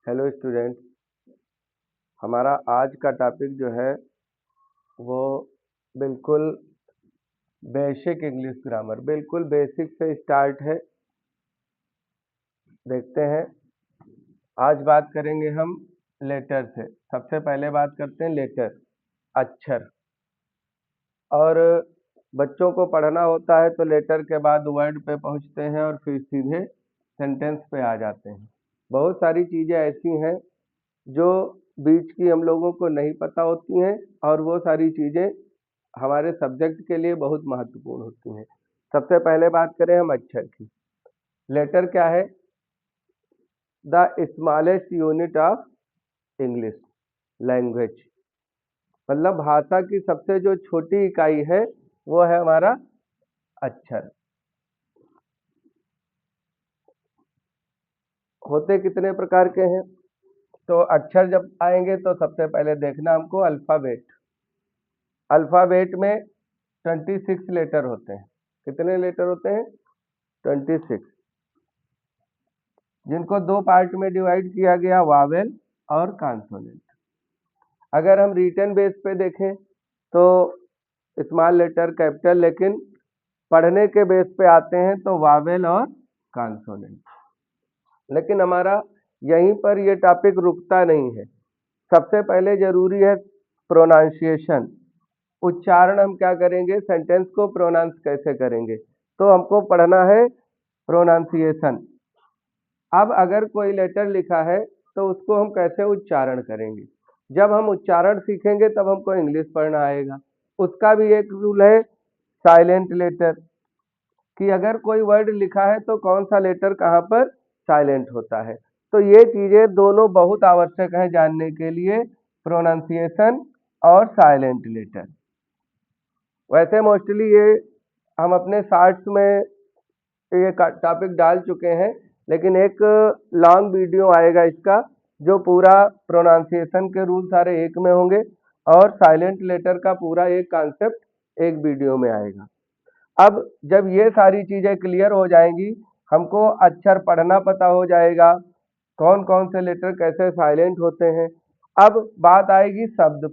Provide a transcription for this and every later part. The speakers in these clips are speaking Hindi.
हेलो स्टूडेंट, हमारा आज का टॉपिक जो है वो बिल्कुल बेसिक इंग्लिश ग्रामर, बिल्कुल बेसिक से स्टार्ट है। देखते हैं। आज बात करेंगे हम लेटर से। सबसे पहले बात करते हैं लेटर, अक्षर। और बच्चों को पढ़ना होता है तो लेटर के बाद वर्ड पे पहुंचते हैं और फिर सीधे सेंटेंस पे आ जाते हैं। बहुत सारी चीज़ें ऐसी हैं जो बीच की हम लोगों को नहीं पता होती हैं, और वो सारी चीज़ें हमारे सब्जेक्ट के लिए बहुत महत्वपूर्ण होती हैं। सबसे पहले बात करें हम अक्षर की। लेटर क्या है? The smallest unit of English language. मतलब भाषा की सबसे जो छोटी इकाई है वो है हमारा अक्षर। होते कितने प्रकार के हैं? तो अक्षर जब आएंगे तो सबसे पहले देखना हमको अल्फ़ाबेट। अल्फ़ाबेट में 26 लेटर होते हैं। कितने लेटर होते हैं? 26, जिनको दो पार्ट में डिवाइड किया गया, वावेल और कॉन्सोनेंट। अगर हम रिटन बेस पे देखें तो स्मॉल लेटर, कैपिटल, लेकिन पढ़ने के बेस पे आते हैं तो वावेल और कॉन्सोनेंट। लेकिन हमारा यहीं पर ये टॉपिक रुकता नहीं है। सबसे पहले जरूरी है प्रोनाउंसिएशन, उच्चारण। हम क्या करेंगे? सेंटेंस को प्रोनाउंस कैसे करेंगे, तो हमको पढ़ना है प्रोनाउंसिएशन। अब अगर कोई लेटर लिखा है तो उसको हम कैसे उच्चारण करेंगे? जब हम उच्चारण सीखेंगे तब हमको इंग्लिश पढ़ना आएगा। उसका भी एक रूल है, साइलेंट लेटर, कि अगर कोई वर्ड लिखा है तो कौन सा लेटर कहाँ पर साइलेंट होता है। तो ये चीज़ें दोनों बहुत आवश्यक हैं जानने के लिए, प्रोनाउंसिएशन और साइलेंट लेटर। वैसे मोस्टली ये हम अपने शार्ट्स में ये टॉपिक डाल चुके हैं, लेकिन एक लॉन्ग वीडियो आएगा इसका, जो पूरा प्रोनाउंसिएशन के रूल सारे एक में होंगे और साइलेंट लेटर का पूरा एक कॉन्सेप्ट एक वीडियो में आएगा। अब जब ये सारी चीज़ें क्लियर हो जाएंगी, हमको अक्षर पढ़ना पता हो जाएगा, कौन कौन से लेटर कैसे साइलेंट होते हैं। अब बात आएगी शब्द।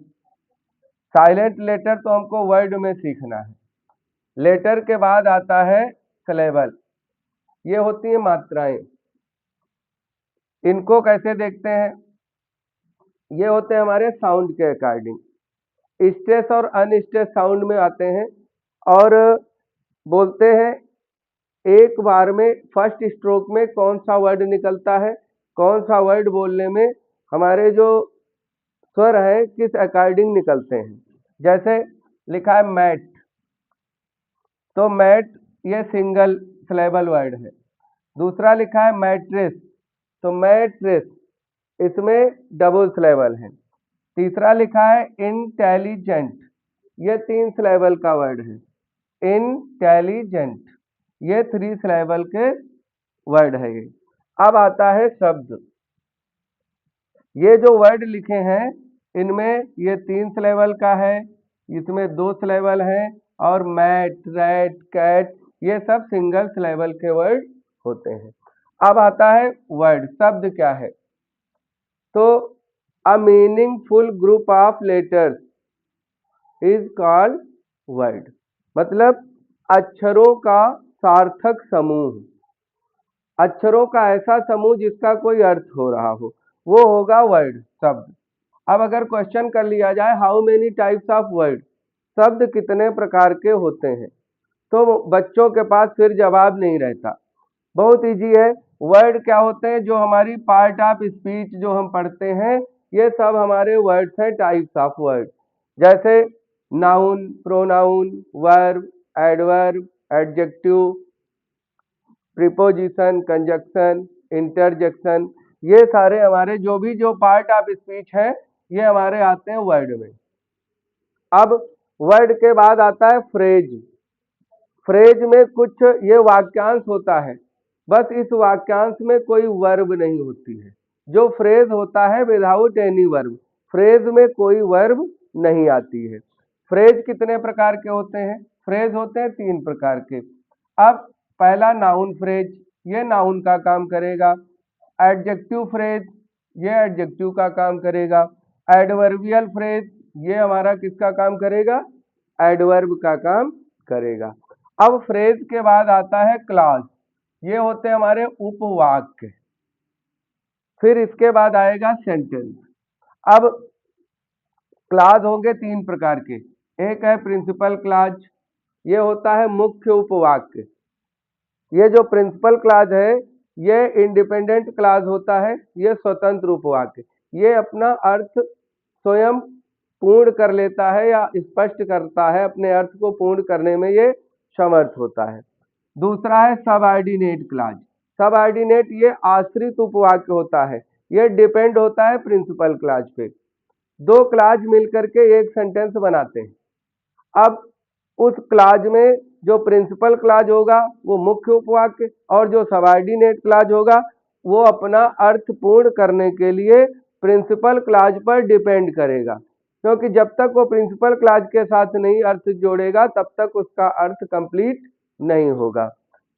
साइलेंट लेटर तो हमको वर्ड में सीखना है। लेटर के बाद आता है सिलेबल। ये होती है मात्राएं। इनको कैसे देखते हैं? ये होते हैं हमारे साउंड के अकॉर्डिंग। स्ट्रेस और अनस्ट्रेस साउंड में आते हैं और बोलते हैं एक बार में फर्स्ट स्ट्रोक में कौन सा वर्ड निकलता है, कौन सा वर्ड बोलने में हमारे जो स्वर है किस अकॉर्डिंग निकलते हैं। जैसे लिखा है मैट, तो मैट ये सिंगल सिलेबल वर्ड है। दूसरा लिखा है मैट्रेस, तो मैट्रेस इसमें डबल सिलेबल है। तीसरा लिखा है इंटेलिजेंट, ये 3 सिलेबल का वर्ड है। इंटेलिजेंट ये 3 सिलेबल के वर्ड है ये। अब आता है शब्द। ये जो वर्ड लिखे हैं इनमें ये 3 सिलेबल का है, इसमें 2 सिलेबल है, और मैट, रैट, कैट ये सब सिंगल सिलेबल के वर्ड होते हैं। अब आता है वर्ड। शब्द क्या है? तो a meaningful group of letters is called word. मतलब अक्षरों का सार्थक समूह, अक्षरों का ऐसा समूह जिसका कोई अर्थ हो रहा हो, वो होगा वर्ड, शब्द। अब अगर क्वेश्चन कर लिया जाए how many types of word, शब्द कितने प्रकार के होते हैं, तो बच्चों के पास फिर जवाब नहीं रहता। बहुत इजी है। वर्ड क्या होते हैं? जो हमारी पार्ट ऑफ स्पीच जो हम पढ़ते हैं, ये सब हमारे वर्ड्स हैं, टाइप्स ऑफ वर्ड। जैसे noun, pronoun, verb, adverb, adjective, preposition, conjunction, interjection, ये सारे हमारे जो पार्ट ऑफ स्पीच है ये हमारे आते हैं वर्ड में। अब वर्ड के बाद आता है फ्रेज। फ्रेज में कुछ ये वाक्यांश होता है, बस इस वाक्यांश में कोई वर्ब नहीं होती है। जो फ्रेज होता है विदाउट एनी वर्ब, फ्रेज में कोई वर्ब नहीं आती है। फ्रेज कितने प्रकार के होते हैं? फ्रेज होते हैं 3 प्रकार के। अब पहला नाउन फ्रेज, ये नाउन का काम करेगा। एडजेक्टिव फ्रेज, ये एडजेक्टिव का काम करेगा। एडवर्बियल फ्रेज ये हमारा किसका काम करेगा? एडवर्ब का काम करेगा। अब फ्रेज के बाद आता है क्लॉज, ये होते हैं हमारे उपवाक्य। फिर इसके बाद आएगा सेंटेंस। अब क्लॉज होंगे तीन प्रकार के। एक है प्रिंसिपल क्लॉज, ये होता है मुख्य उपवाक्य। ये जो प्रिंसिपल क्लॉज है ये इंडिपेंडेंट क्लॉज होता है, ये स्वतंत्र उपवाक्य। ये अपना अर्थ स्वयं पूर्ण कर लेता है या स्पष्ट करता है, अपने अर्थ को पूर्ण करने में ये समर्थ होता है। दूसरा है सबऑर्डिनेट क्लॉज। सबऑर्डिनेट ये आश्रित उपवाक्य होता है, ये डिपेंड होता है प्रिंसिपल क्लॉज पे। दो क्लॉज मिलकर के एक सेंटेंस बनाते हैं। अब उस क्लॉज में जो प्रिंसिपल क्लॉज होगा वो मुख्य उपवाक्य, और जो सबऑर्डिनेट क्लॉज होगा वो अपना अर्थ पूर्ण करने के लिए प्रिंसिपल क्लॉज पर डिपेंड करेगा, क्योंकि जब तक वो प्रिंसिपल क्लॉज के साथ नहीं अर्थ जोड़ेगा तब तक उसका अर्थ कंप्लीट नहीं होगा।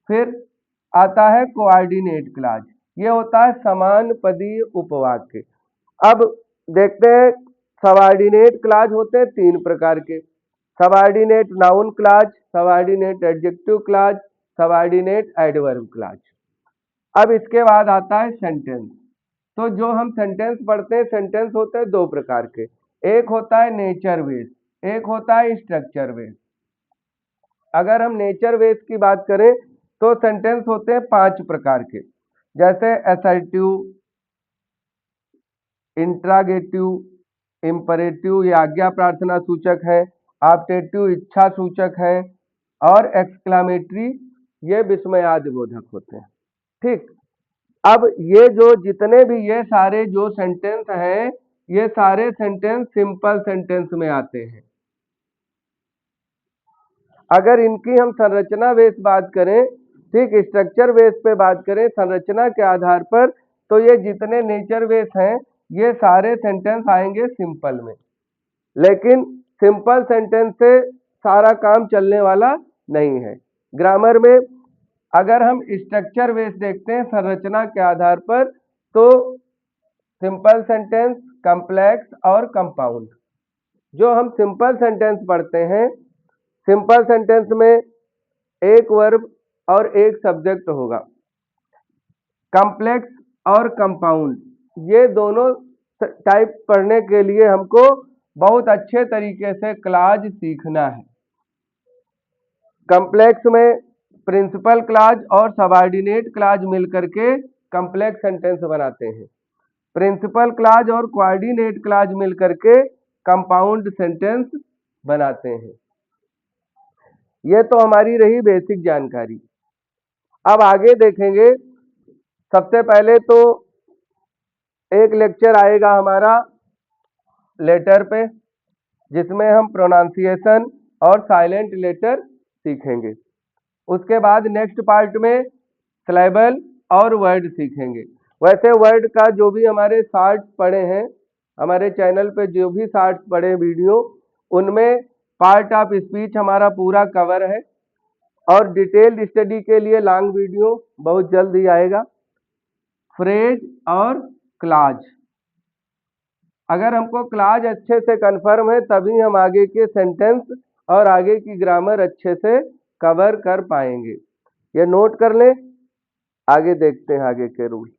फिर आता है कोऑर्डिनेट क्लॉज, ये होता है समान पदीय उपवाक्य। अब देखते हैं सबऑर्डिनेट क्लॉज होते हैं तीन प्रकार के। Subordinate noun clause, subordinate adjective clause, subordinate adverb clause. अब इसके बाद आता है सेंटेंस। तो जो हम सेंटेंस पढ़ते हैं, सेंटेंस होते हैं दो प्रकार के। एक होता है नेचर बेस, एक होता है स्ट्रक्चर बेस। अगर हम नेचर बेस की बात करें तो सेंटेंस होते हैं पांच प्रकार के, जैसे असर्टिव, इंट्रागेटिव, इंपरेटिव ये आज्ञा प्रार्थना सूचक है, ऑप्टेटिव इच्छा सूचक है, और एक्सक्लामेटरी ये विस्मयादि बोधक होते हैं। ठीक, अब ये जो जितने भी ये सारे जो सेंटेंस हैं ये सारे सेंटेंस सिंपल सेंटेंस में आते हैं। अगर इनकी हम संरचना बेस बात करें, ठीक, स्ट्रक्चर बेस पे बात करें संरचना के आधार पर, तो ये जितने नेचर बेस हैं ये सारे सेंटेंस आएंगे सिंपल में। लेकिन सिंपल सेंटेंस से सारा काम चलने वाला नहीं है। ग्रामर में अगर हम स्ट्रक्चर बेस देखते हैं संरचना के आधार पर, तो सिंपल सेंटेंस, कॉम्प्लेक्स और कंपाउंड। जो हम सिंपल सेंटेंस पढ़ते हैं, सिंपल सेंटेंस में एक वर्ब और एक सब्जेक्ट होगा। कॉम्प्लेक्स और कंपाउंड ये दोनों टाइप पढ़ने के लिए हमको बहुत अच्छे तरीके से क्लॉज सीखना है। कॉम्प्लेक्स में प्रिंसिपल क्लॉज और सबऑर्डिनेट क्लॉज मिलकर के कॉम्प्लेक्स सेंटेंस बनाते हैं। प्रिंसिपल क्लॉज और कोऑर्डिनेट क्लॉज मिलकर के कंपाउंड सेंटेंस बनाते हैं। ये तो हमारी रही बेसिक जानकारी। अब आगे देखेंगे। सबसे पहले तो एक लेक्चर आएगा हमारा लेटर पे, जिसमें हम प्रोनाउंसिएशन और साइलेंट लेटर सीखेंगे। उसके बाद नेक्स्ट पार्ट में सिलेबल और वर्ड सीखेंगे। वैसे वर्ड का जो भी हमारे शार्ट्स पड़े हैं, हमारे चैनल पे जो भी शार्ट्स पड़े वीडियो, उनमें पार्ट ऑफ स्पीच हमारा पूरा कवर है, और डिटेल्ड स्टडी के लिए लॉन्ग वीडियो बहुत जल्द ही आएगा। फ्रेज और क्लॉज, अगर हमको क्लॉज अच्छे से कंफर्म है तभी हम आगे के सेंटेंस और आगे की ग्रामर अच्छे से कवर कर पाएंगे। ये नोट कर लें, आगे देखते हैं आगे के रूल।